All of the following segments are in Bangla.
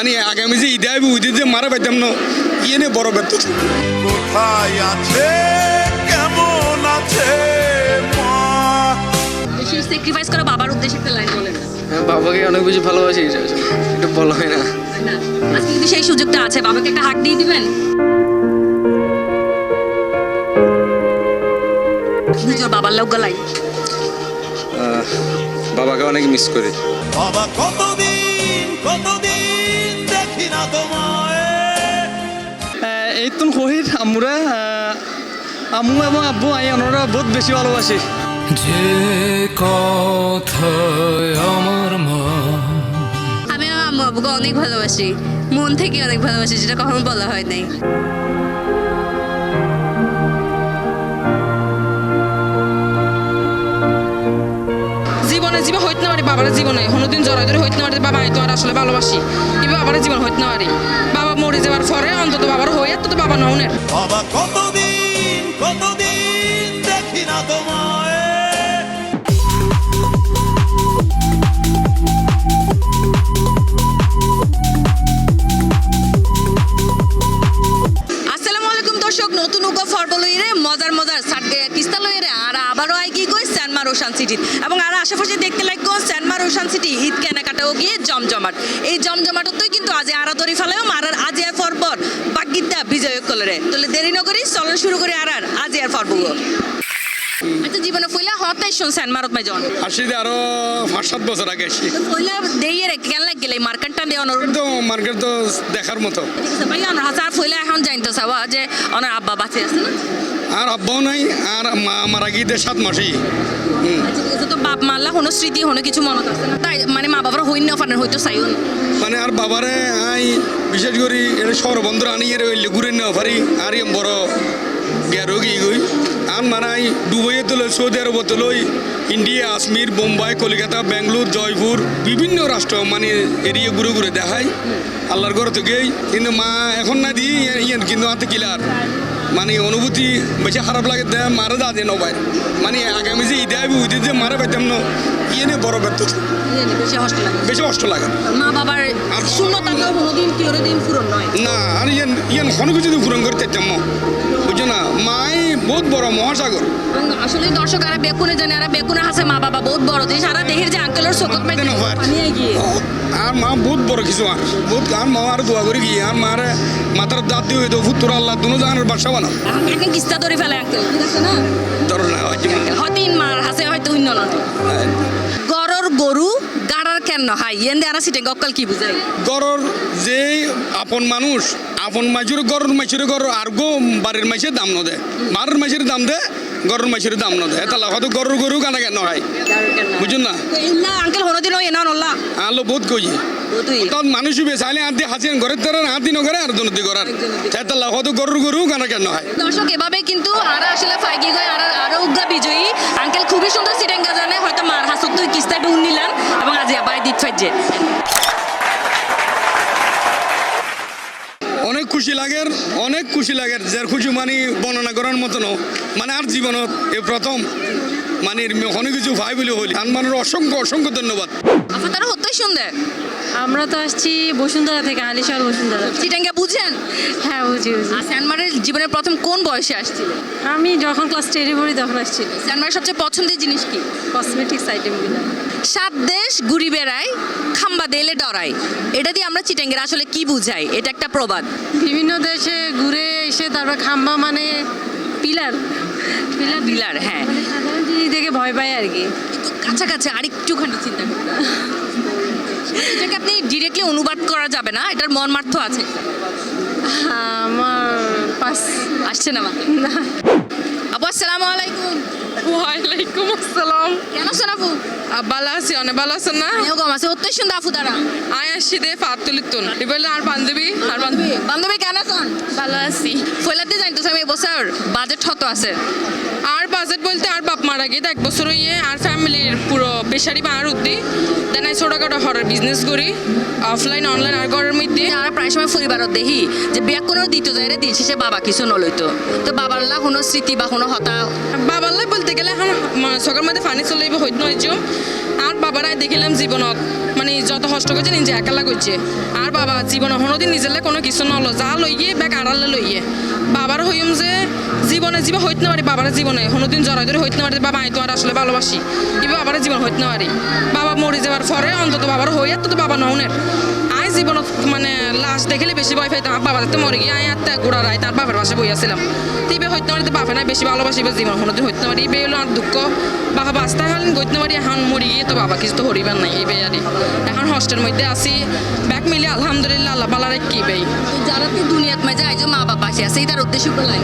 মানে আগামী যে ঈদে আইব ঈদের যে মারা পাইতাম না ইয়ে নিয়ে বড় ব্যর্থ। কোথায় আছে কেমন আছে মা? বেশি স্যাক্রিফাইস করা বাবার উদ্দেশ্যে একটা লাইন বলেন না। বাবাকে অনেক বেশি ভালোবাসি, এটা বলা হয় না। না, আজকে কিন্তু সেই সুযোগটা আছে, বাবাকে একটা হাত দিয়ে দিবেন। নিজের বাবার লোক গলাই বাবাকে অনেক মিস করি। বাবা কতদিন দেখি না তোমায়। এই তো শহীদ আমরা আম্মু এবং আব্বু ওনারা বহুত বেশি ভালোবাসি। যে কথায় আমার মা, আমি আমার আম্মু আব্বুকে অনেক ভালোবাসি, মন থেকে অনেক ভালোবাসি, যেটা কখনো বলা হয় নাই। জীবন হইতে না পারি বাবার জীবনে কোনোদিন জড়াই ধরে হইতে না পারি বাবা তো আর আসলে ভালোবাসি কিন্তু বাবার জীবন হইতে না পারি। বাবা মরে যাওয়ার পরে অন্তত বাবার হয়ে তো বাবা নওনের। বাবা কতদিন দেখি না তোমায়। আসসালামু আলাইকুম দর্শক, নতুন উগা ফরবলইরে মজার সাটকে কিস্তা লইরে আর আবারও আই কি কই সেন্টমার ওশান সিটি এবং আর আশেপাশে দেখতে লাগো সেন্টমার ওশান সিটি ঈদ কেনাকাটাও গিয়ে জমজমাট। এই জমজমাটতই কিন্তু আজ আরাদরি ফেলেও মারার আজ আর ফরবর বাগিদা বিজয় কলরে তোলে দেরি নকরি চলন শুরু করে আর আজ আর ফরবগো। আচ্ছা, জীবনে ফইলা হতাই শুন সেন্টমারত মাই জন আসলে আরো 5-7 বছর আগে আসি। ফইলা দেইয়ে রে কেন লাগ গেলে মার্কেটটা দে অনর তো মার্কেট তো দেখার মতো। ভাই অনর হাজার ফইলা এখন জানতো সাবা যে অনর আব্বা বাঁচে আছে না, আর আব্বাও নাই আর মা মারা গিয়ে 7 মাসই। আচ্ছা, তো বাপ মারলা কোনো স্মৃতি কোনো কিছু মনত আছে না তাই মানে মা বাবার হইন না ফানের হইতো চাইও না। মানে আর বাবারে আই বিশেষ করে এটা শহর বন্ধুরা আনি এর হইলে ঘুরে নেওয়া পারি আর বড় বিয়ার রোগী গই আর মারাই দুবাইয়ে তোলে, সৌদি আরব তোলই, ইন্ডিয়া, কাশ্মীর, বোম্বাই, কলকাতা, বেঙ্গলোর, জয়পুর বিভিন্ন রাষ্ট্র মানে এরিয়া ঘুরে দেখাই আল্লাহর ঘর থেকেই। কিন্তু মা এখন না দিই ইয়ান কিন্তু হাতে কিলার মানে অনুভূতি বেশি খারাপ লাগে দেয় মারা দা দিয়ে নবাই মানে আগামী যে ঈদে আইব ঈদের যে মারা পাইতাম না ইয়ে নিয়ে বড় ব্যর্থ, বেশি কষ্ট লাগে। মা বাবার শূন্যতা কোনোদিন দিন পূরণ নয় না আর ইয়ান কোনো কিছু পূরণ করতে চাইতাম না, বুঝছো না। মাই বহুত বড় মহাসাগর। আসলে দর্শক আর বেকুনে জানে আর বেকুনে হাসে মা বাবা বহুত বড় জিনিস আর দেহের যে আঙ্কেলের চোখত পাই পানিয়ে গিয়ে আর মা বহুত বড় কিছু আর বহুত আর মা আর দোয়া করে গিয়ে আর মার মাথার দাঁত দিয়ে হইতো ফুত্তর আল্লাহ দুনো জাহানের বাসা বানাও এখন কিস্তা ধরে ফেলে আঙ্কেল ঠিক আছে না ধরো না হয়তো মার হাসে হয়তো অন্য না গরর গরু গাড়ার কেন হাই এনে আর সিটে গক্কাল কি বুঝাই গরর যে আপন মানুষ আপন মাইসুর গরর মাইসুর গর আর গো বাড়ির মাইসের দাম ন দেয় বাড়ির মাইসের দাম দেয় গরুর মাইসের দাম ন দেয় তাহলে হয়তো গরুর গরু কানা কেন হয় বুঝুন না আঙ্কেল হনোদিন ওই এনা নল্লা আলো বহুত কই তখন মানুষ বেসাইলে হাতি হাসিয়ান ঘরের দ্বারা হাতি নগরে আর দুনতি করার তাহলে হয়তো গরুর গরু কানা কেন হয়। দর্শক এভাবে কিন্তু আর আসলে ফাইগি গয় আর আরো উগা বিজয়ী আঙ্কেল খুবই সুন্দর সিটেঙ্গা জানে হয়তো মার হাসুত তুই কিস্তাটা উন্নিলাম এবং আজ আবার দিত ফাইজে অনেক খুশি লাগে যার খুশি মানে বর্ণনা করার মতন মানে আর জীবনত এ প্রথম মানে অনেক কিছু ভাই বলে হলি আনমানের অসংখ্য ধন্যবাদ। আপনারা হতেই সুন্দর। আমরা তো আসছি বসুন্ধরা থেকে, হালিশহর বসুন্ধরা। চিটাঙ্গা বুঝেন? হ্যাঁ বুঝি। সেন্টমারের জীবনের প্রথম কোন বয়সে আসছিল? আমি যখন ক্লাস 10-এ পড়ি তখন আসছিল। সেন্টমারের সবচেয়ে পছন্দের জিনিস কি? কসমেটিক্স আইটেমগুলো। 7 দেশ ঘুরি বেড়ায় খাম্বা দেলে ডরায়, এটা দিয়ে আমরা চিটাঙ্গের আসলে কি বুঝাই? এটা একটা প্রবাদ। বিভিন্ন দেশে ঘুরে এসে তারপর খাম্বা মানে পিলার হ্যাঁ, মানে সাধারণ জিনিস দেখে ভয় পায় আর কি। কাছাকাছি আরেকটুখানি চিন্তা করতে এটাকে আপনি ডিরেক্টলি অনুবাদ করা যাবে না, এটার মর্মার্থ আছে। আমার পাস আসছে না মাথায়? না। আপু আসসালামু আলাইকুম। ওয়ালাইকুম আসসালাম। কেন আছেন আপু? ভালো আছি, অনেক ভালো আছেন না? আমিও কম আছি। অত্যই সুন্দর আপু দ্বারা আয় আসছি দে ফাতুলিতুন এবার আর বান্ধবী বান্ধবী কেন আছেন? ভালো আছি। ফয়লাতে জানতেছি আমি এবছর বাজেট কত আছে? আর বাজেট বলতে আর বাপ মারা গিয়ে 1 বছর ইয়ে আর ফ্যামিলির পুরো বেসারি বা আর উদ্দি দেন আই ছোটখাটো হরের বিজনেস করি অফলাইন অনলাইন আর ঘরের মধ্যে আর প্রায় সময় পরিবারত দেখি যে বিয়া কোনো দিত যায় রে দিন শেষে বাবা কিছু নলইতো তো বাবার লা কোনো স্মৃতি বা কোনো হতা বাবাল্লাই বলতে গেলে এখন চোখের মধ্যে পানি চলে যাবে হইত নয় আর বাবারাই দেখিলাম জীবনত মানে যত কষ্ট করছে নিজে একালা করছে আর বাবা জীবন কোনোদিন নিজের কোনো কিছু নলো যা লই গিয়ে ব্যাগ আড়ালে লই গিয়ে বাবার হইম যে জীবনে জীবন হইতে না পারি বাবার জীবনে কোনোদিন জড়াই ধরে হইতে না পারি বাবা আমি তোমার আসলে ভালোবাসি কিন্তু বাবার জীবন হইতে না পারি বাবা মরে যাওয়ার পরে অন্তত বাবার হইয়া তো বাবা নওনের আই জীবনত মানে লাশ দেখিলে বেশি ভয় পাইতাম বাবা তো মরে গিয়ে আই আত্মা গোড়া রায় তার বাবার পাশে বইয়াছিলাম তিবে হইতে না পারি বাপে নাই বেশি ভালোবাসি জীবন কোনোদিন হইতে না পারি এই বেলো আর দুঃখ বাবা বাস্তা খালেন গইতে না পারি এখন মরি গিয়ে তো বাবা কিছু তো হরিবার নাই এই বেয়ারি এখন হস্টের মধ্যে আসি ব্যাগ মিলে আলহামদুলিল্লাহ আল্লাহ বালারে কি বেই যারা তো দুনিয়াত মাঝে আইজো মা বাবা আছে এইটার উদ্দেশ্য বলাই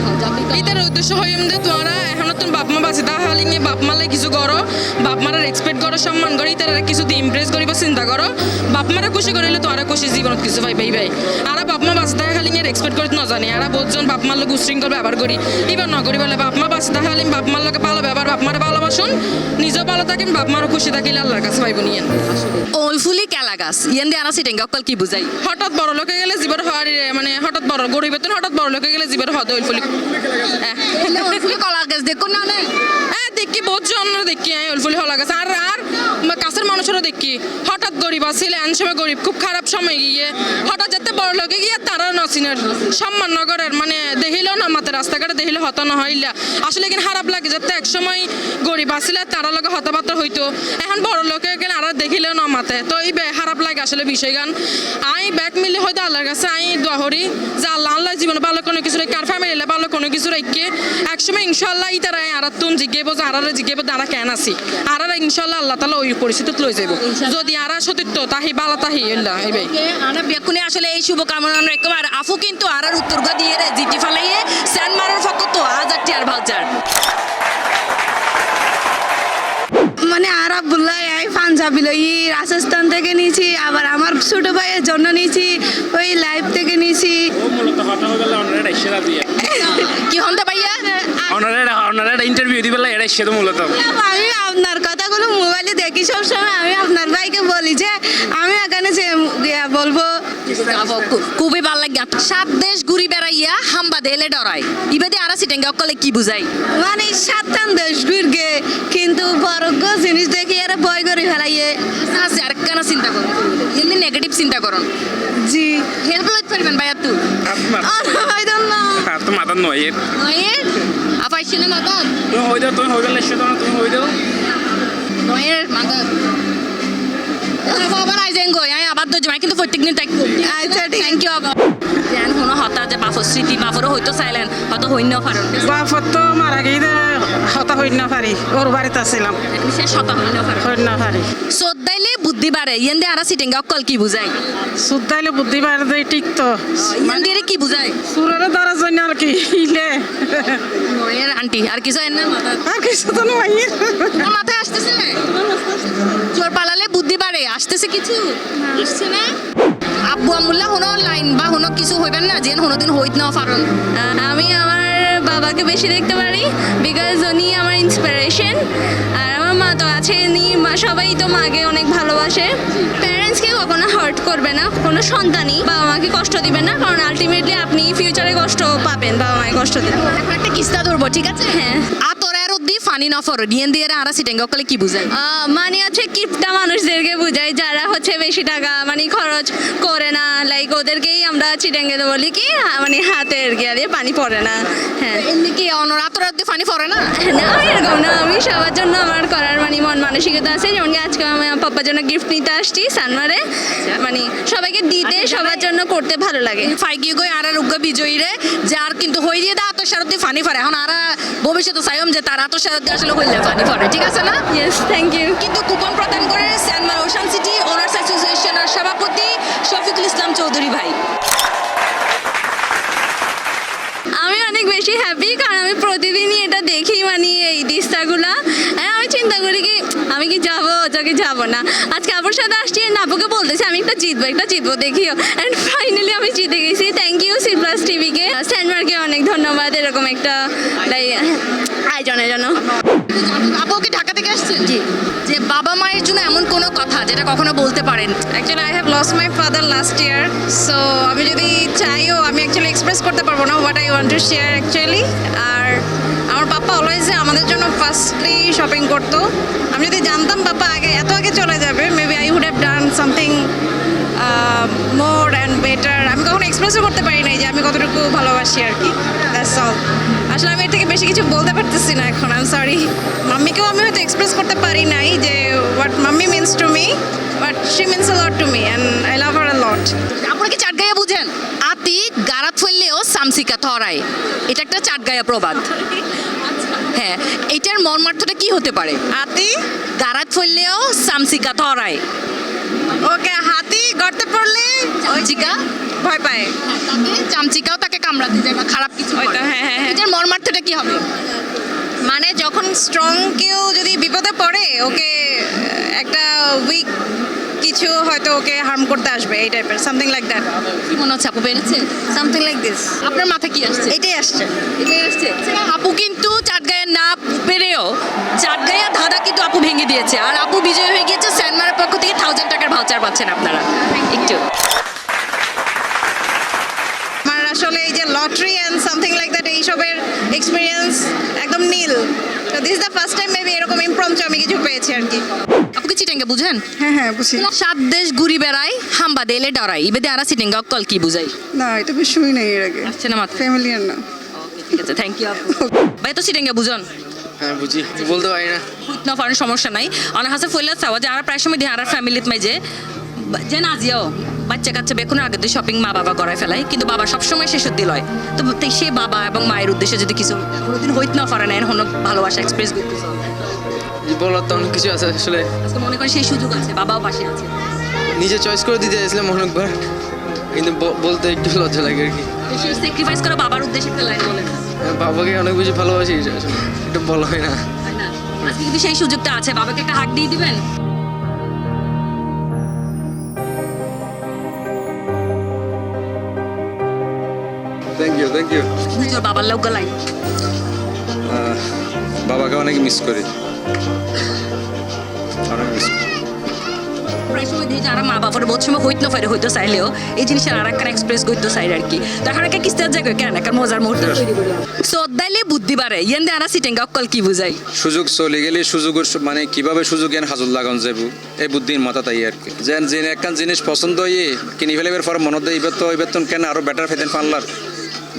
এটার উদ্দেশ্য হইম যে তোমরা এখন তুমি বাপ মা বাঁচি তাহলে নিয়ে বাপ মালে কিছু করো বাপ মারা রেসপেক্ট করো সম্মান করি তারা কিছু দিয়ে ইমপ্রেস করিব চিন্তা করো বাপ মারা খুশি করিলে তোমরা খুশি জীবনত কিছু পাই ভাই ভাই আর বাপ মা বাঁচি তাহলে নিয়ে রেসপেক্ট করতে না জানি আর বহুতজন বাপ মার লোক উশৃঙ্খল ব্যবহার করি এবার নকরি বলে বাপ মা বাঁচি তাহলে বাপ মার লোকে ভালো ব্যবহার বাপ মারা ভালোবাসুন নিজেও ভালো থাকেন বাপ মারও খুশি থাকিলে আল্লাহর কাছে পাইব নিয়ে ওলফুলি কেলা গাছ ইয়ান দিয়ে আনা সিটেঙ্গে অকল কি বুঝাই হঠাৎ বড় লোকে গেলে জীবন হওয়ার মানে হঠাৎ বড় গরিব বেতন হঠাৎ বড় লোকে গেলে জীবন হওয়া ওলফুলি ওলফুলি কলা গাছ দেখো না না হ্যাঁ দেখি বহুত জন দেখি ওলফুলি হলা গেছে আর আর কাছের মানুষেরও দেখি হঠাৎ গরিব আসলে এন সময় গরিব খুব খারাপ সময় গিয়ে হঠাৎ যেতে বড় লোকে গিয়ে তারা নসিনের সম্মান নগরের মানে দেখিলেও না মাতে রাস্তাঘাটে দেখিলে হত না হইলা আসলে এখানে খারাপ লাগে যাতে এক সময় গরিব আসলে তারা লোকে হতাবার্তা হইতো এখন বড় লোকে গেলে আর দেখিলেও না মাতে তো এই খারাপ লাগে আসলে বিষয় গান আই ব্যাগ মিলে হয়তো আল্লাহর কাছে আই দোয়া করি যে আল্লাহ আল্লাহ জীবনে ভালো কোনো কিছু রেখে আর ফ্যামিলি ভালো কোনো কিছু রেখে একসময় ইনশাল্লাহ ই তারা আর তুম জিজ্ঞেব যে আরারে জিজ্ঞেব তারা কেন আসি আর ইনশাল্লাহ আল্লাহ তালা ওই পরিস্থিতিত লই যাব যদি আর সতীর্থ তাহি বালা তাহি এল্লা এইবাই আনা বেকুনে আসলে এই শুভকামনা রেখো আর আফু কিন্তু আর উত্তর গা দিয়ে রে জিটি ফালাইয়ে স্যান মারার ফকত তো 1000 টিয়ার ভাউচার মানে আর আব্দুল্লাহ এই পাঞ্জাবি লই রাজস্থান থেকে নিয়েছি আবার আমার ছোট ভাইয়ের জন্য নিয়েছি ওই লাইভ থেকে নিয়েছি কি হন্তা ভাইয়া ওনারা ইন্টারভিউ দিবে এরা সেটা মূলত আমি আপনার কথাগুলো মোবাইলে দেখি সবসময় আমি আপনার ভাইকে বলি যে আমি এখানে যে বলবো খুবই ভালো লাগে 7 দেশ ঘুরি বেড়াইয়া হাম্বা দেলে ডরাই ইবাদে আর সিটেঙ্গে অকলে কি বুঝাই মানে 7 দেশ ঘুরগে কিন্তু বড় জিনিস দেখি এরা ভয় করে ফেলাইয়ে আছে আর কেন চিন্তা করুন এমনি নেগেটিভ চিন্তা করুন জি হেল্প লইতে পারবেন ভাইয়া তুই I don't know. আর তো মাতার নয় নয়ের আপাইছিনে মাদার তুমি হয়ে যাও তুমি হয়ে গেলে সেটা তুমি হয়ে যাও নয়ের মাদার আবার আইজেন গো আই আবার তো জমা কিন্তু প্রত্যেকদিন তাই আচ্ছা ঠিক থ্যাংক ইউ আবার জান কোনো হতা যে বাফর স্মৃতি বাফরও হয়তো চাইলেন হয়তো হইন না পারেন বাপত তো মারা গিয়ে হতা হইন না পারি ওর বাড়িতে আসছিলাম সে শত হইন না পারেন হইন না পারি সদাইলে বুদ্ধি বাড়ে ইয়ান দিয়ে আর সিটেঙ্গে অকল কি বুঝাই সুদাইলে বুদ্ধি বাইরে দেয় ঠিক তো ইয়ান দিয়ে কি বুঝাই সুরের দ্বারা জন্য আর কি ইলে নয়ের আন্টি আর কিছু এনে মাথা আর কিছু তো নয় তোমার মাথায় আসতেছে না চোর পালালে বুদ্ধি বাড়ে আসতেছে কিছু আসছে না আব্বু আমুল্লা হনো লাইন বা হনো কিছু হইবেন না যেন হনো দিন হইত না পারেন আমি আমার বাবাকে বেশি দেখতে পারি বিকজ উনি আমার ইন্সপিরেশন আর আমার মা তো আছে সবাই তো মাকে অনেক ভালোবাসে প্যারেন্টসকে কখনো হার্ট করবে না কোনো সন্তানই বাবা মাকে কষ্ট দিবেন না কারণ আলটিমেটলি আপনি ফিউচারে কষ্ট পাবেন বাবা মাকে কষ্ট দিলে এখন একটা কিস্তা ধরবো ঠিক আছে হ্যাঁ আতরের উদ্দি ফানি নফর ডিএন দিয়ে আর সিটেঙ্গে অকলে কি বুঝাই মানে হচ্ছে কিপটা মানুষদেরকে বোঝায় যারা হচ্ছে বেশি টাকা মানে খরচ করে না লাইক ওদেরকেই আমরা চিটাঙ্গে বলি কি মানে হাতের গিয়ে পানি পড়ে না হ্যাঁ এমনি কি অনর আতরের উদ্দি ফানি পড়ে না না এরকম না আমি সবার জন্য আমার করার মানে মন মানসিকতা আছে যেমন কি আজকে আমি আমার পাপ্পার জন্য গিফট নিতে আসছি সানমারে মানে সবাইকে দিতে সবার জন্য করতে ভালো লাগে ফাইকি গই আর উগ্র বিজয়ী রে যার কিন্তু হই দিয়ে দা আত্মসারতি ফানি পড়ে এখন আর ভবিষ্যতে চাইম যে তার আত্মসারতি আসলে হইলে ফানি পড়ে ঠিক আছে না ইয়েস থ্যাংক ইউ কিন্তু কুপন প্রদান করে স্যানমার ওশান সিটি ওনার্স অ্যাসোসিয়েশনের সভাপতি শফিকুল ইসলাম চৌধুরী ভাই আমি অনেক বেশি হ্যাপি কারণ আমি প্রতিদিনই এটা দেখি মানে এই দিস্তাগুলা আমি চিন্তা করি কি আমি কি যাবো তোকে যাবো না আজকে আপুর সাথে আসছি নাপুকে বলতেছি আমি একটা জিতবো দেখিও অ্যান্ড ফাইনালি আমি জিতে গেছি থ্যাংক ইউ সি প্লাস টিভিকে স্যানমারকে অনেক ধন্যবাদ এরকম একটা আয়োজনের জন্য আপু কি ঢাকা থেকে আসছেন জি যে বাবা মায়ের জন্য এমন কোনো কথা যেটা কখনো বলতে পারেন? Actually I have lost my father last year, so আমি যদি চাইও আমি অ্যাকচুয়ালি এক্সপ্রেস করতে পারবো না what I want to share actually. আর আমার পাপা অলওয়েজ আমাদের জন্য ফার্স্টলি শপিং করতো। আমি যদি জানতাম পাপা এত আগে চলে যাবে, maybe I would have done something more and better. আমি কখনো এক্সপ্রেসও করতে পারি নাই যে আমি কতটুকু ভালোবাসি আর কি। That's all. আসলে আমি এর থেকে বেশি কিছু বলতে পারতেছি না এখন, আই এম সরি। মাম্মিকেও আমি হয়তো এক্সপ্রেস করতে পারি নাই যে what mummy means to me, but she means a lot to me and I love her a lot. আপনারা কি চাটগাঁয়া বুঝেন? আতি গারাত ফেললেও সামসিকা থরায়, এটা একটা চাটগাঁয়া প্রবাদ। হ্যাঁ, এটার মর্মার্থটা কি হতে পারে? হাতি গারাত ফেললেও সামসিকা থরায়। ওকে, হাতি গর্তে পড়লে চামচিকা ভয় পায়। চামচিকাও তাকে কামড়াতে যায় বা খারাপ কিছু করে। হয়তো, হ্যাঁ, হ্যাঁ, হ্যাঁ। এটার মর্মার্থটা কি হবে? মানে যখন স্ট্রং কেউ যদি বিপদে পড়ে ওকে একটা উইক কিছু হয়তো ওকে হার্ম করতে আসবে, এই টাইপের সামথিং লাইক দ্যাট। কি মনে হচ্ছে আপু পেরেছে? Something like this. আপনার মাথায় কি আসছে? এটাই আসছে। এটাই আসছে। আপু কিন্তু চাটগাঁয়া না পেরেও চাটগাঁয়া ধাঁধা কিন্তু আপু ভেঙে দিয়েছে, আর আপু বিজয় হয়ে গিয়েছে। স্যানমারের পক্ষ থেকে 1000 টাকার ভাউচার পাচ্ছেন আপনারা। একটু আমার আসলে এই যে lottery and something like that এইসবের এক্সপিরিয়েন্স একদম নীল। তো this is the first time maybe এরকম ইমপ্রম্পচু আমি কিছু পেয়েছি আর কি। আপু কি চিটেঙ্গা বুঝেন? হ্যাঁ হ্যাঁ বুঝি। 7 দেশ ঘুরি বেড়াই হাম্বা দেলে ডরাই, ইবেদে আরা চিটেঙ্গা কল কি বুঝাই? না এটা বেশ শুনি নাই এর আগে, আসছে না মাথায়? ফ্যামিলিয়ার না। ওকে, ঠিক আছে, থ্যাংক ইউ আপু। ভাই তো চিটেঙ্গা বুঝন? হ্যাঁ বুঝি, বলতে পারি না। না পারেন, সমস্যা নাই। অনেক হাসে ফলে চাওয়া যে আর প্রায় সময় দিয়ে আর ফ্যামিলিত মাই যে না আজিও বাচ্চা কাচ্চা বেকুনের আগে তো শপিং মা বাবা করায় ফেলাই, কিন্তু বাবা সবসময় শেষের দিল হয়। তো সে বাবা এবং মায়ের উদ্দেশ্যে যদি কিছু কোনোদিন হইত না পারে না, এখন ভালোবাসা এক্সপ্রেস করতেছে, বলার তো অনেক কিছু আছে আসলে। আজকে মনে করেন সেই সুযোগ আছে, বাবাও পাশে আছে। নিজে চয়েস করে দিতে চাইছিলাম অনেকবার, কিন্তু বলতে একটু লজ্জা লাগে আর কি। সেই স্যাক্রিফাইস করে বাবার উদ্দেশ্যে একটা লাইন বলেন। বাবাকে অনেক বেশি ভালোবাসি, আসলে একটু বলা হয় না। তাই না? আজকে কিন্তু সেই সুযোগটা আছে, বাবাকে একটা হাত দিয়ে দিবেন। Thank you, thank you. তোর বাবার লোক লাইন। বাবাকে অনেক মিস করি, অনেক মিস করি। প্রায় সময় দিয়ে যারা মা বাবার বহুত সময় হইত না পারে, হইতো চাইলেও এই জিনিসের আর একটা এক্সপ্রেস করতে চাই আর কি। তখন একটা কিস্তার জায়গায় কেন একটা মজার মুহূর্ত তৈরি করি। শ্রদ্ধাইলে বুদ্ধি বাড়ে, ইয়েন্দে আরা সিটেঙ্গা অকল কি বুঝাই? সুযোগ চলে গেলে সুযোগের মানে কিভাবে সুযোগ এন হাজর লাগান যাব, এই বুদ্ধির মাথা তাই আর কি। যেন যে একখান জিনিস পছন্দ হয়ে কিনি ফেলে পর মনত দেয় এবার তো কেন আরো বেটার ফেদেন ফানলার,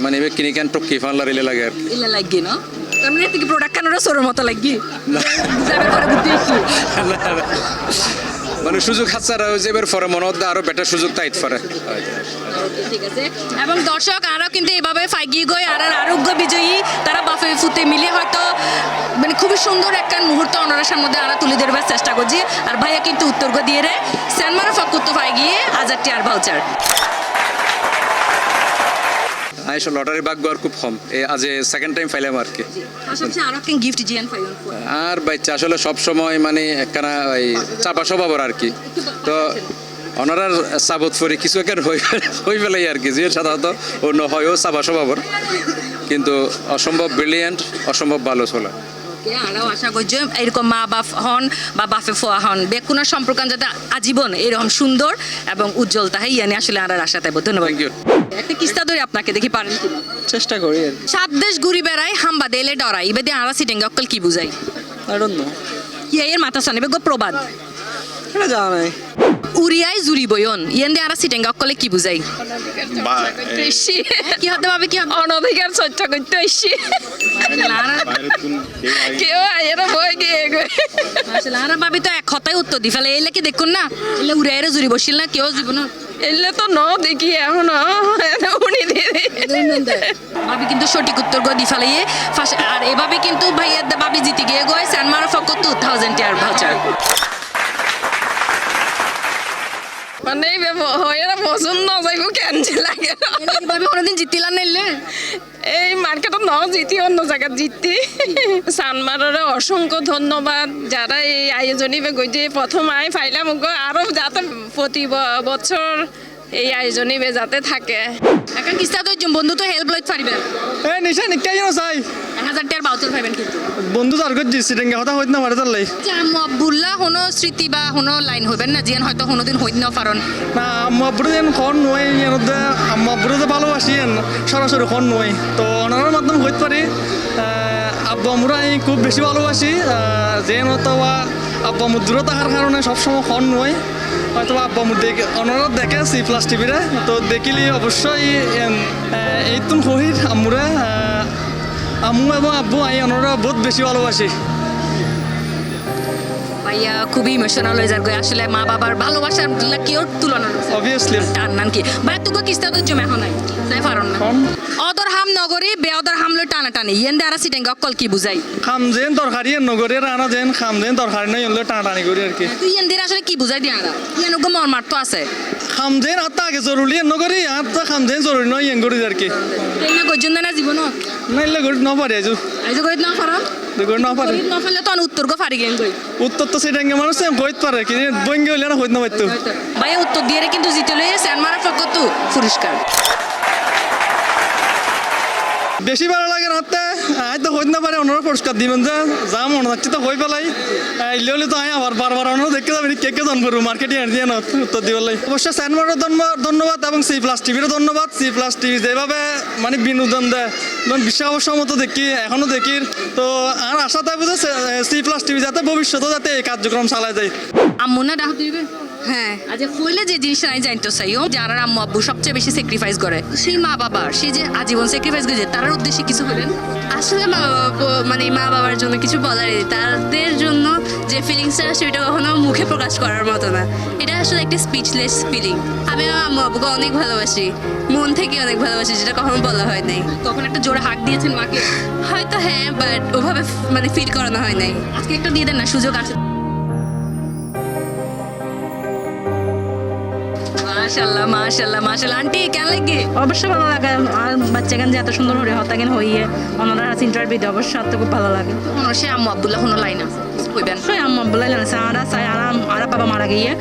মানে এবার কিনি কেন টপকি ফানলার এলে লাগে আর কি। ইলা লাগি না তার মানে থেকে প্রোডাক্ট কানোর সরের মতো লাগি যাবে করে বুদ্ধি কি মানে সুযোগ হাতছাড়া হয়ে যাবে পরে মনত দেয় আরো বেটার সুযোগ তাইত পারে। ঠিক আছে। এবং দর্শক আরও কিন্তু এভাবে ফাইগি গই আর আরোগ্য বিজয়ী তারা বাফে ফুতে মিলে হয়তো মানে খুবই সুন্দর একটা মুহূর্ত অনারসের মধ্যে আরা তুলে ধরবার চেষ্টা করছি। আর ভাইয়া কিন্তু উত্তর দিয়ে রে স্যানমারা ফকুত ফাইগিয়ে 1000 টিয়ার ভাউচার। আইসো লটারি ভাগ্য আর খুব কম, আজ সেকেন্ড টাইম পাইলাম আর কি। পাশাপাশি আরও একটা গিফট জিয়ান পাইলাম। আর বাচ্চা আসলে সব সময় মানে একখানা ওই চাপা স্বভাবের আর কি। তো ওনারার সাবত পরে কিছু একটা হয়ে ফেলাই আর কি, যে সাধারণত অন্য হয়ও চাপা স্বভাবের, কিন্তু অসম্ভব ব্রিলিয়েন্ট, অসম্ভব ভালো চলা। আরও আশা করছি এরকম মা বাপ হন বা বাপে ফোয়া হন বেকুনার সম্পর্ক যাতে আজীবন এরকম সুন্দর এবং উজ্জ্বল তাহাই ইয়ানি আসলে আর আশা তাইব। ধন্যবাদ। Thank you. একটা কিস্তা ধরে আপনাকে দেখি পারেন কিনা। চেষ্টা করি আর 7 দেশ ঘুরি বেড়াই হাম্বা দেলে ডরাই, ইবেদে আরা সিটেঙ্গা অকল কি বুঝাই? আই ডোন্ট নো, কি এর মাথা সানিবে গো প্রবাদ এটা জানা নাই। উড়িয়াই জুরি বয়ন ইয়েন্দে আরা সিটেঙ্গা অকলে কি বুঝাই? কি হতে পাবে? কি অনধিকার চর্চা করতে আসছি, কেউ আয়েরা বই গিয়ে আসলে আরা ভাবি তো এক কথাই উত্তর দি ফেলে এলে কি দেখুন না, এলে উড়াইরে জুরি বসিল না কেউ জীবন এলে তো ন দেখি এখন উনি ভাবি কিন্তু সঠিক উত্তর গো দি ফেলে আর এভাবে কিন্তু ভাইয়া ভাবি জিতে গিয়ে গয় স্যানমারা ফকত 2000 টিয়ার ভাউচার। মানে হয়েরা পছন্দ যাইব কেন লাগে এভাবে কোনোদিন জিতিলা নাইলে এই মার্কেটত ন জিতি অন্য জায়গায় জিতি। সানমারে অসংখ্য ধন্যবাদ যারা এই আয়োজনী গইতে প্রথম আই ফাইলাম আরো যাতে প্রতি বছর এই আয়োজনী যাতে থাকে। এখন কিস্তা তো বন্ধু তো হেল্প লইতে পারিবে। নিশা নিকাই চাই 1000 টাকার বাউচার পাবেন কিন্তু বন্ধু তার করছি সিটেঙ্গে কথা হইতে না পারে তার লাই যে আম্মু আব্বুল্লাহ কোনো স্মৃতি বা কোনো লাইন হইবেন না জিয়ান হয়তো কোনোদিন হইতে না পারেন না আম্মু আব্বুরে যেন খন নয় এর আম্মু আব্বুরে যে ভালোবাসি সরাসরি খন নয় তো ওনার মাধ্যমে হইতে পারি আব্বু আম্মুরা আমি খুব বেশি ভালোবাসি যেন তো আব্বু আম্মু দূরে থাকার কারণে সবসময় খন নয় হয়তো আব্বু আম্মু দেখে ওনারা দেখে C+ টিভিরে তো দেখিলে অবশ্যই এই তুন হহির আম্মুরা আম্মু এবং আব্বু আমি ওনারা বহুত বেশি ভালোবাসি ভাইয়া খুবই ইমোশনাল হয়ে যার আসলে মা বাবার ভালোবাসার কেউ তুলনা অবভিয়াসলি টান নান কি ভাইয়া তোকে কিস্তা তো জমে এখন নাই তাই পারন না অদর হাম নগরী বেঅদর হামলো টানা টানি ইয়েন দ্বারা সিটেঙ্গ অকল কি বুঝাই খাম যেন তরকারি নগরে রানা যেন খাম যেন তরকারি নয় এগুলো টানাটানি করি আর কি তুই ইয়েন দিয়ে আসলে কি বুঝাই দিয়া না ইয়েন ওকে মন মারতো আছে খাম যেন আত্মা আগে জরুরি নগরি আত্মা খাম যেন জরুরি নয় ইয়েন করি আর কি এই না গজন না জীবনত না এলে করি ন পারে আজু এই যে কইত না পারন করি ন পারে কইত না ফেলে তো উত্তর গো ফারি গেন কই উত্তর তো সেটাঙ্গে মানুষ কইতে পারে কি বঙ্গে হইলে না হইতে না পারতো ভাইয়া উত্তর দিয়ে কিন্তু জিতে লইয়ে স্যানমারা ফকত পুরস্কার বেশি ভালো লাগে রাতে আই তো হইতে না পারে ওনারা পুরস্কার দিবেন যে যা মনে হচ্ছে তো হই পেলাই এলে হলে তো আমি আবার বারবার ওনারা দেখতে যাবেন কে কে জন করবো মার্কেটে এনে দিয়ে উত্তর দিবেলাই অবশ্যই স্যানমারও ধন্যবাদ এবং C+ টিভিরও ধন্যবাদ C+ টিভি যেভাবে মানে বিনোদন দেয় বিশ্বাবসের মতো দেখি এখনো দেখি তো আর আশা থাকবে যে C+ টিভি যাতে ভবিষ্যতে যাতে এই কার্যক্রম চালায় যায় আম্মু না ডাক দিবে হ্যাঁ আচ্ছা কইলে যে জিনিসটা আমি জানতে চাই যারা আম্মু আব্বু সবচেয়ে বেশি স্যাক্রিফাইস করে সেই মা বাবা সেই যে আজীবন স্যাক্রিফাইস করে তার উদ্দেশ্যে কিছু করেন আসলে মা বাবা মানে মা বাবার জন্য কিছু বলার নেই তাদের জন্য যে ফিলিংসটা আসে ওটা কখনো মুখে প্রকাশ করার মতো না এটা আসলে একটা স্পিচলেস ফিলিং আমি আমার আম্মু আব্বুকে অনেক ভালোবাসি মন থেকে অনেক ভালোবাসি যেটা কখনো বলা হয় নাই তখন একটা জোরে হাক দিয়েছেন মাকে হয়তো হ্যাঁ বাট ওভাবে মানে ফিল করানো হয় নাই আজকে একটা দিয়ে দেন না সুযোগ আছে মাশাআল্লাহ মাশাআল্লাহ মাশাআল্লাহ আন্টি কেন লাগে অবশ্যই ভালো লাগে আর বাচ্চাগান যে এত সুন্দর করে হতাগেন হইয়ে ওনারা ইন্টারভিউ দিয়ে অবশ্যই আর তো খুব ভালো লাগে কোনো সে আম্মু আব্দুল্লাহ কোনো লাইন আছে কইবেন অবশ্যই আম্মা বলে জানাছে আর বাবা মারা গিয়ে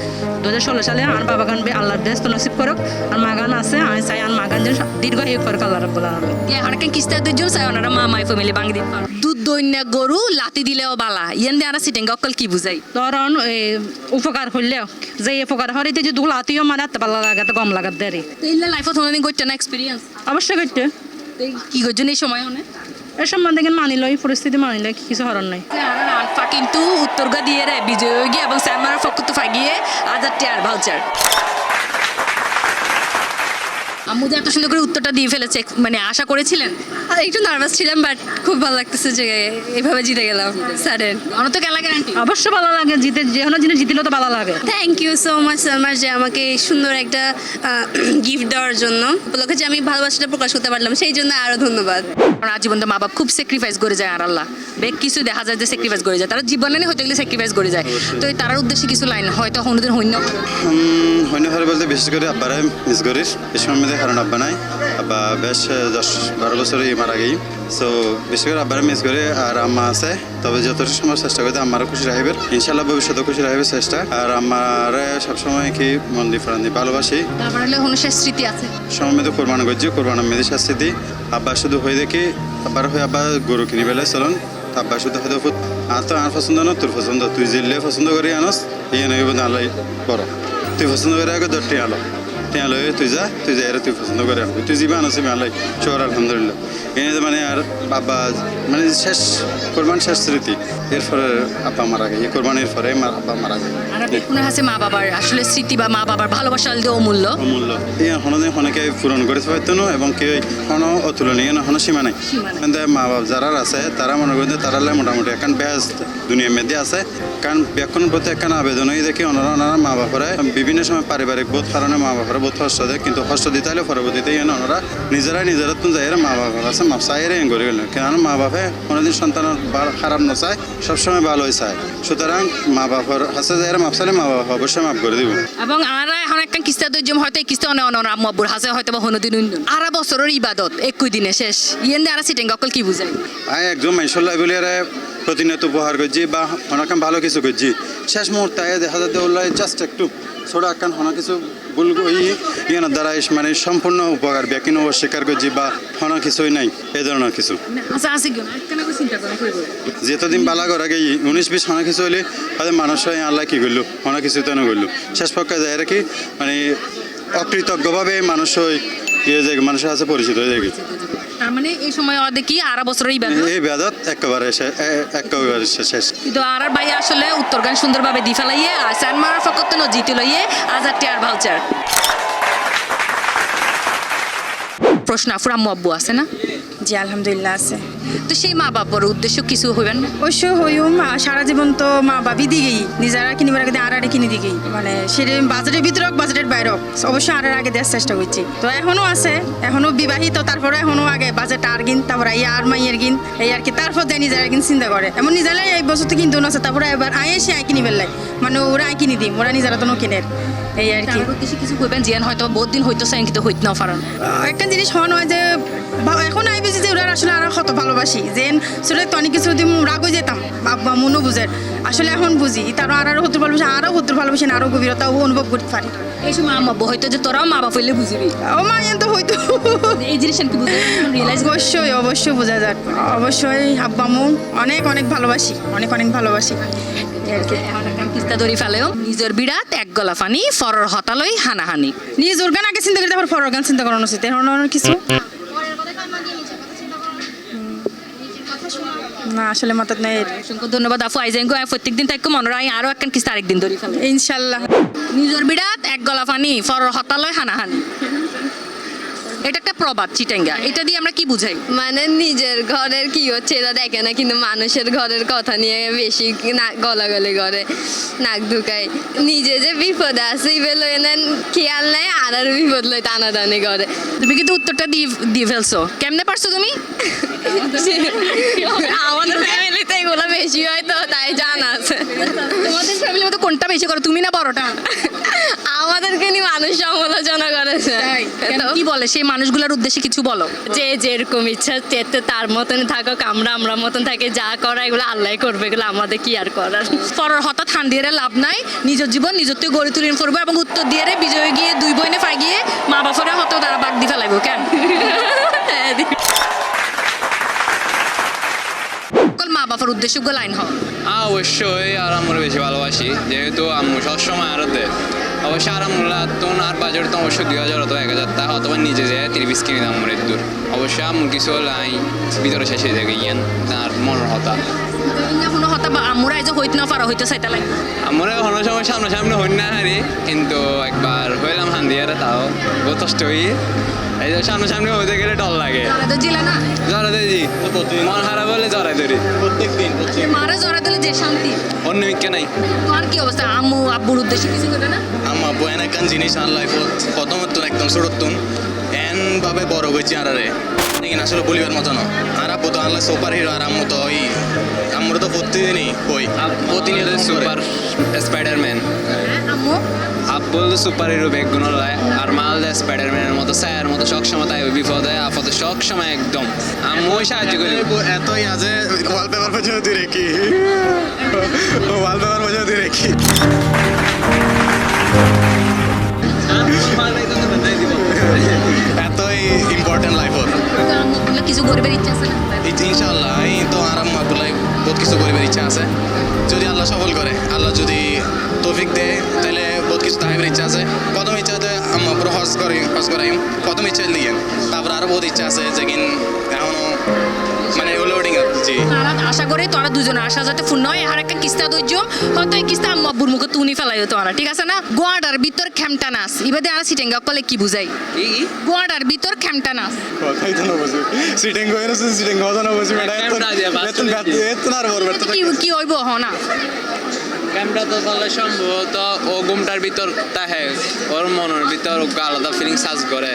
2016 সালে আর বাবা গান আল্লাহর বেস্ত নসিব করুক আর মা গান আছে আমি চাই আর মা গান যেন দীর্ঘায়ু করুক আল্লাহ রাব্বুল আলামিন অনেকে কিস্তা দুজন চাই ওনারা মা মাই ফ্যামিলি বাঙ্গি দিন দুধ দইনা গরু লাতি দিলেও বালা ইয়েন দিয়ে আর সিটেঙ্গ অকল কি বুঝাই ধরুন উপকার হইলেও যে উপকার হরিতে যে দুগুলো আত্মীয় মারা ভালো লাগে তো কম লাগার দেরি এইলা লাইফত কোনোদিন করতে না এক্সপিরিয়েন্স অবশ্যই করতে কি করছেন এই সময় অনেক এ সম্বন্ধে মানিল এই পরিস্থিতি মানিল কিছু হরণ নাই আনফা কিন্তু উত্তরগা দিয়ে রে বিজয় গিয়ে এবং স্যামার ফকত ফাগিয়ে 1000 টাকার ভাউচার আম্মু যে এত সুন্দর করে উত্তরটা দিয়ে ফেলেছে মানে আশা করেছিলেন একটু নার্ভাস ছিলাম বাট খুব ভালো লাগতেছে যে এভাবে জিতে গেলাম সাডেন আমার তো কেন লাগে আন্টি অবশ্যই ভালো লাগে জিতে যে কোনো জিনিস জিতলেও তো ভালো লাগে থ্যাংক ইউ সো মাচ সালমার যে আমাকে এই সুন্দর একটা গিফট দেওয়ার জন্য উপলক্ষে যে আমি ভালোবাসাটা প্রকাশ করতে পারলাম সেই জন্য আরও ধন্যবাদ কারণ আজীবন তো মা বাপ খুব স্যাক্রিফাইস করে যায় আর আল্লাহ বেগ কিছু দেখা যায় যে স্যাক্রিফাইস করে যায় তারা জীবনে হয়তো গেলে স্যাক্রিফাইস করে যায় তো এই তার উদ্দেশ্যে কিছু লাইন হয়তো কোনোদিন হইন্য হইন্য হারে বলতে বিশেষ করে আব্বারে মিস করিস এই সময় মধ্যে কারণ আব্বা নাই আব্বা বেশ 10-12 বছরই মারা গেই সো বিশেষ করে আব্বারে মিস করে আর আম্মা আছে তবে যতটা সময় চেষ্টা করতে আমারও খুশি রাখবে ইনশাল্লাহ ভবিষ্যতে খুশি রাখবে চেষ্টা আর আমার সবসময় কি মন দিয়ে ফরান দিয়ে ভালোবাসি তারপরে হলে কোনো শেষ স্মৃতি আছে সময় মধ্যে কোরবানি করছি কোরবানের মেয়েদের শাস্তি দিই আব্বা শুধু হয়ে দেখি আব্বার হয়ে আব্বা গরু কিনি বেলায় চলুন আব্বা শুধু হয়তো আর তো আর পছন্দ না তোর পছন্দ তুই জিল্লে পছন্দ করি আনস ইয়ে নয় আলাই বড় তুই পছন্দ করে আগে দরটি আলো টিয়া লয়ে তুই যা এরা তুই পছন্দ করে আনবি তুই যাবে আনসি আলাই চোর আলহামদুলিল্লাহ এনে মানে আর বাবা মানে শেষ কোরবান শেষ স্মৃতি এরপরে আব্বা মারা যায় এই কোরবানির পরে আব্বা মারা যায় আর কোনো আছে মা বাবার আসলে স্মৃতি বা মা বাবার ভালোবাসা দিয়ে অমূল্য অমূল্য এই হনদিন হনকে পূরণ করে পারতো না এবং কেউ হন অতুলনীয় না হন সীমা নাই কিন্তু মা বাপ যারা আছে তারা মনে করেন তারা মোটামুটি এখন বেশ দুনিয়ার মধ্যে আছে কারণ ব্যাকরণের প্রতি একখান আবেদনই দেখি ওনারা মা বাপরে বিভিন্ন সময় পারিবারিক বোধ কারণে মা বাপরে বোধ কষ্ট দেয় কিন্তু কষ্ট দিতে হলে পরবর্তীতে ওনারা নিজেরা যাই মা বাবার কাছে মাপসাইরে করে গেলেন কেন মা বাপে কোনোদিন সন্তানের খারাপ নচায় সবসময় ভালোই চায় সুতরাং মা বাবার কাছে যাই মাপসালে মা বাবা অবশ্যই মাফ করে দিব এবং আরা এখন একটা কিস্তা দৈর্য হয়তো এই কিস্তা অনেক অনেক আম্মু আব্বুর হাসে হয়তো বা হনুদিন আরা বছরের ইবাদত 21 দিনে শেষ ইয়েন দিয়ে আরা সিটেঙ্গ অকল কি বুঝাই একজন মানুষের বলি প্রতিনিয়ত উপহার করছি বা অনেক ভালো কিছু করছি শেষ মুহূর্তে দেখা যাতে ওলাই জাস্ট একটু ছোট একখান হনা কিছু ভুল ইয়ানোর দ্বারা মানে সম্পূর্ণ উপকার ব্যাকিন অস্বীকার করছি বা কোনো কিছুই নাই এই ধরনের কিছু আচ্ছা আছে কেন কেন চিন্তা করেন যেতদিন বালা করা গিয়ে 19-20 অনেক কিছু হলে হয়তো মানুষ আল্লাহ কী করলো অনেক কিছু তো করলো শেষ পক্ষে যায় আর কি মানে অকৃতজ্ঞভাবে মানুষ ইয়ে যায় মানুষের কাছে পরিচিত হয়ে যায় তার মানে এই সময় ওদের কি আর বছরই এই বেদত একেবারে শেষ কিন্তু আর ভাই আসলে উত্তরগান সুন্দরভাবে দি ফেলাইয়ে আর স্যানমারা ফকত ন জিতে লইয়ে আজাদ টিয়ার ভাউচার প্রশ্ন আফুর আম্মু আব্বু আছে না জি আলহামদুলিল্লাহ আছে তো সেই মা বাবার উদ্দেশ্য কিছু হইবেন না অবশ্য হইম সারা জীবন তো মা বাবি দিকেই নিজেরা কিনিবার আগে আর কিনে দিকেই মানে সেটা বাজেটের ভিতরে হোক বাজেটের বাইরে হোক অবশ্যই আর আগে দেওয়ার চেষ্টা করছি তো এখনো আছে এখনো বিবাহিত তারপরে এখনো আগে বাজেট আর গিন তারপরে আর মাইয়ের গিন এই আর কি তারপর দেয় নিজেরা কিন চিন্তা করে এমন নিজেরা এই বছর তো কিনতো আছে তারপরে এবার এসে কিনি ফেললাই মানে ওরা কিনি দিম ওরা নিজেরা তো কিনের এই আর কি উদ্দেশ্যে কিছু কইবেন জিয়ান হয়তো বহুত দিন হইতো সাইন কিন্তু হইত না পারেন একটা জিনিস হওয়া নয় যে এখন আই বেশি যে ওরা আসলে আর কত ভালোবাসি যে আসলে তো অনেক কিছু দিন রাগও যেতাম বাবা মনও বুঝের আসলে এখন বুঝি তারও আরও হতে ভালোবাসি না আরও গভীরতাও অনুভব করতে পারি এই সময় মা বাবা হয়তো যে তোরাও মা বাবা হইলে বুঝবি ও মা তো হয়তো এই জিনিসটা কি বুঝে রিয়েলাইজ অবশ্যই বোঝা যাক অবশ্যই আব্বা আম্মু অনেক ভালোবাসি অনেক ভালোবাসি কিস্তা ধরি ফেলেও নিজের বিরাট এক গলা ফানি ফরর হতালই হানাহানি নিজ ওরগান আগে চিন্তা করতে তারপর ফরগান চিন্তা করানো উচিত এখন কিছু না আসলে মাথাত নাই অসংখ্য ধন্যবাদ আফু আইজাইঙ্গো প্রত্যেকদিন তাই মনে রাই আরো একখান কিস্তা আরেকদিন ধরি ফেলে ইনশাল্লাহ নিজের বিরাট এক গলা ফানি ফরর হতালই হানাহানি এটা একটা প্রবাদ চিটাঙ্গা এটা দিয়ে আমরা কি বুঝাই মানে নিজের ঘরের কি হচ্ছে এটা দেখে না কিন্তু মানুষের ঘরের কথা নিয়ে বেশি গলাগলি করে নাক ঢুকায় নিজে যে বিপদে আছে ইবেল নেন খেয়াল নাই আর বিপদ লই টানাটানি করে তুমি কিন্তু উত্তরটা দিয়ে ফেলছো কেমনে পারছো তুমি আমাদের ফ্যামিলিতে এগুলো বেশি হয় তো তাই জানা আছে তোমাদের ফ্যামিলির মধ্যে কোনটা বেশি করো তুমি না বড়টা আমাদেরকে নিয়ে মানুষ সমালোচনা করেছে কি বলে সেই মানুষগুলোর উদ্দেশ্যে কিছু বলো যে যেরকম ইচ্ছা চেতে তার মতন থাকুক আমরা মতন থাকে যা করা এগুলো আল্লাহ করবে এগুলো আমাদের কি আর করার পরের হঠাৎ হান দিয়ে লাভ নাই নিজের জীবন নিজত্ব গড়ে তুলে করবো এবং উত্তর দিয়ে বিজয় গিয়ে দুই বইনে ফাই গিয়ে মা বাপরে হতো তারা বাগ দিয়ে ফেলাইবো কেন মা বাবার উদ্দেশ্য লাইন হও অবশ্যই আর আমরা বেশি ভালোবাসি যেহেতু আম্মু সবসময় আরো দেয় অবশ্যই আর আম্মুরা তো আর বাজার তো অবশ্যই 2000 অথবা 1000 টাকা অথবা নিজে যায় 30 কিনে দাম মরে দূর অবশ্যই আম্মুর কিছু লাই ভিতরে শেষে যায় গিয়ান তার মনের হতা কোনো হতা বা আম্মুরা এই যে হইতে না পারা হইতে চাইতে লাগে আমরা কোনো সময় সামনাসামনি হই না হারি কিন্তু একবার হইলাম হান্দিয়ারে তাও বহুত কষ্ট হই এই যে সামনাসামনি হইতে গেলে ডর লাগে জিলা না জরা দেজি মন খারাপ হলে জরা ধরি প্রত্যেকদিন মারা জরা দিলে যে শান্তি অন্য মিকে নাই তোমার কি অবস্থা আম্মু আব্বুর উদ্দেশ্যে কিছু করবে না আম্মু আব্বু এন একখান জিনিস আর লাইফ প্রথমত একদম ছোটতুন এন ভাবে বড় হয়েছি আরে কিন্তু আসলে বলিবার মতো না আর আব্বু তো আল্লাহ সুপার হিরো আর আম্মু তো ওই আম্মুর তো প্রতিদিনই কই প্রতিনিয়ত সুপার স্পাইডারম্যান আম্মু আব্বুল সুপার হিরো বেগুন আর মাল স্পাইডারম্যানের মতো ছায়ার মতো সবসময় তাই বিপদে আপদে সবসময় একদম আম্মু সাহায্য করি এতই আছে ওয়ালপেপার পর্যন্ত রেখি ওয়ালপেপার পর্যন্ত রেখি এতই ইম্পর্টেন্ট লাইফ ওর কিছু করবে ইচ্ছা আছে ইনশাআল্লাহ এই তো আরাম আব্দুল্লাহ বহুত কিছু করিবার ইচ্ছা আছে যদি আল্লাহ সফল করে আল্লাহ যদি তৌফিক দেয় তাহলে বহুত কিছু তাইবার ইচ্ছা আছে প্রথম ইচ্ছা হচ্ছে আম্মা পুরো হজ করাইম প্রথম ইচ্ছা দিয়ে তারপর আরো বহুত ইচ্ছা আছে যেদিন এখনো মানে লোডিং জি আশা করি তোরা দুজনে আশা যাতে পূর্ণ হয় আর একটা কিস্তা ধৈর্য হয়তো এই কিস্তা আম্মু আব্বুর মুখে তুনি ফেলাই তোরা ঠিক আছে না গোয়াটার ভিতর খেমটা নাচ এবারে আর সিটেঙ্গা কলে কি বুঝাই গোয়াটার ভিতর খেমটা নাচ কথাই তো না বুঝি সিটিং কই না সিটিং কথা না বুঝি ম্যাডাম এত আর বড় কি হইব হ না ক্যামেরা তো তাহলে সম্ভবত ও ঘুমটার ভিতর তাহে ওর মনের ভিতর আলাদা ফিলিংস কাজ করে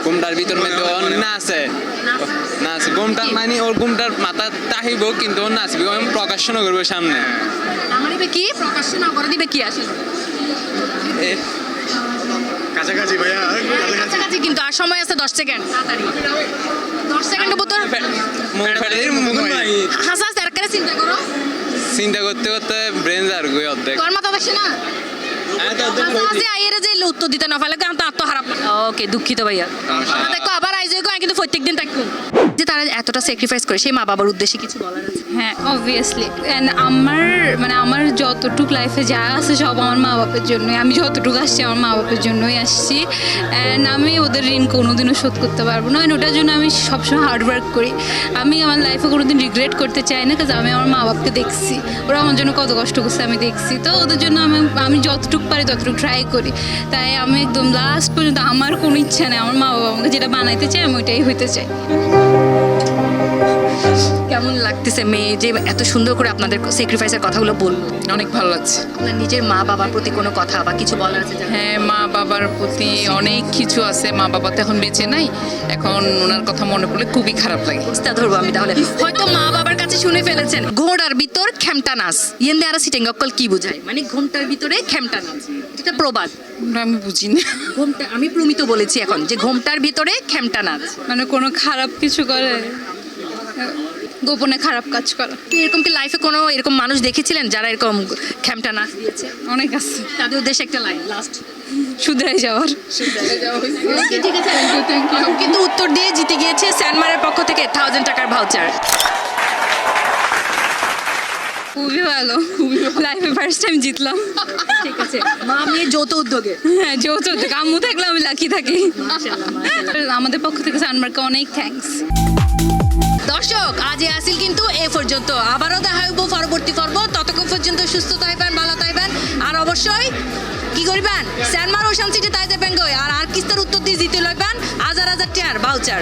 ঘুমটার ভিতর মধ্যে ও নাচে ঘুমটার মানে ওর ঘুমটার মাথা তাহিব কিন্তু ও নাচবি ও প্রকাশন করবে সামনে আমার কি প্রকাশন করে দিবে কি আসলে কাছাকাছি ভাইয়া কাছাকাছি কিন্তু আর সময় আছে 10 সেকেন্ড তাড়াতাড়ি 10 সেকেন্ডের ভিতর হাসা সরকারে চিন্তা করো চিন্তা করতে করতে ব্রেন আর গই অর্ধেক তোর মাথা বসে না যে আইয়ের যে উত্তর দিতে না পারলে কারণ তার তো খারাপ ওকে দুঃখিত ভাইয়া দেখো আবার আইজ আমি কিন্তু প্রত্যেকদিন থাকবো যে তারা এতটা স্যাক্রিফাইস করে সেই মা বাবার উদ্দেশ্যে কিছু বলার আছে হ্যাঁ অবভিয়াসলি অ্যান্ড আমার যতটুকু লাইফে যা আছে সব আমার মা বাপের জন্যই আমি যতটুকু আসছি আমার মা বাপের জন্যই আসছি অ্যান্ড আমি ওদের ঋণ কোনোদিনও শোধ করতে পারবো না and ওটার জন্য আমি সবসময় হার্ডওয়ার্ক করি আমি আমার লাইফে কোনোদিন রিগ্রেট করতে চাই না কারণ আমি আমার মা বাপকে দেখছি ওরা আমার জন্য কত কষ্ট করছে আমি দেখছি তো ওদের জন্য আমি যতটুকু পারি ততটুকু ট্রাই করি তাই আমি একদম লাস্ট পর্যন্ত আমার কোনো ইচ্ছা নেই আমার মা বাবা আমাকে যেটা বানাইতে চাই আমি ওইটাই হইতে চাই কেমন লাগতেছে মেয়ে যে এত সুন্দর করে আপনাদের স্যাক্রিফাইসের কথাগুলো বললো অনেক ভালো লাগছে আপনার নিজের মা বাবার প্রতি কোনো কথা বা কিছু বলার আছে হ্যাঁ মা বাবার প্রতি অনেক কিছু আছে মা বাবা তো এখন বেঁচে নাই এখন ওনার কথা মনে পড়লে খুবই খারাপ লাগে তা ধরবো আমি তাহলে হয়তো মা বাবার কাছে শুনে ফেলেছেন ঘোড়ার ভিতর খেমটা নাচ ইয়েন্দে আর সিটেং অক্কল কি বোঝায় মানে ঘোমটার ভিতরে খেমটা নাচ এটা প্রবাদ আমি বুঝি না ঘোমটা আমি প্রমিত বলেছি এখন যে ঘোমটার ভিতরে খেমটা নাচ মানে কোনো খারাপ কিছু করে গোপনে খারাপ কাজ করা এরকম কি লাইফে কোনো এরকম মানুষ দেখেছিলেন যারা এরকম খেমটা নাচ দিয়েছে অনেক আছে তাদের উদ্দেশ্যে একটা লাইন লাস্ট শুধরাই যাওয়ার ঠিক আছে কিন্তু উত্তর দিয়ে জিতে গিয়েছে স্যানমারের পক্ষ থেকে 1000 টাকার ভাউচার খুবই ভালো লাইফে ফার্স্ট টাইম জিতলাম ঠিক আছে মা মেয়ে যৌথ উদ্যোগে হ্যাঁ যৌথ থেকে আম্মু থাকলে আমি লাকি থাকি আমাদের পক্ষ থেকে সানমার্কে অনেক থ্যাঙ্কস দর্শক আজ আসিল কিন্তু এ পর্যন্ত আবারও দেখা হইব পরবর্তী পর্ব ততক্ষণ পর্যন্ত সুস্থ থাকবেন ভালো থাকবেন আর অবশ্যই কি করবেন স্যানমার ওশান সিটি তাই যাবেন আর কিস্তার উত্তর দিয়ে জিতে লইবেন 1000 টাকার ভাউচার